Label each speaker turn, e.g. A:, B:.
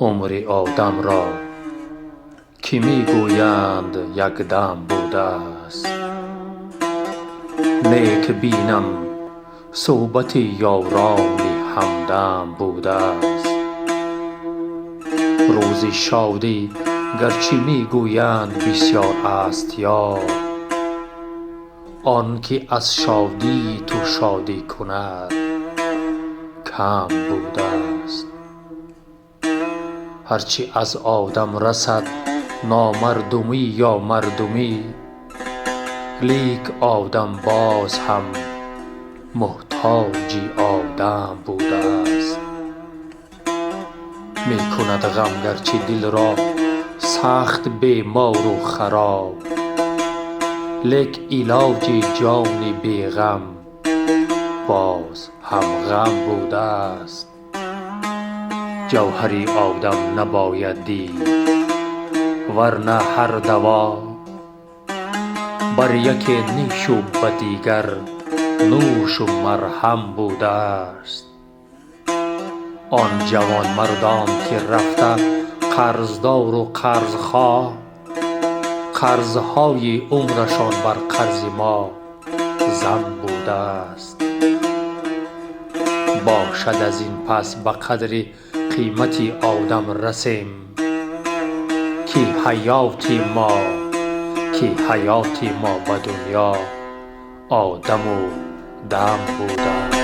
A: عمر آدم را که می گویند یک دم بوده است. نیک بینم صحبت یاران همدم بوده است. روز شادی گرچه می گویند بسیار است یار، آن که از شادی تو شادی کند کم بوده است. هرچی از آدم رسد نامردمی یا مردمی، لیک آدم باز هم محتاج آدم بوده است. می کند غم گرچه دل را سخت بیمار و خراب، لیک علاج جان بی غم باز هم غم بوده است. جوهر آدم نباید دید، ورنه هر دوا بر یک نیش و به دیگر نوش و مرهم بوده است. آن جوان مردان که رفته قرضدار و قرضخواه، قرضهای عمرشان بر قرض ما ضم بوده است. باشد از این پس به قدر قیمت آدم رسیم، که حیات ما به دنیا آدم و دم بوده است.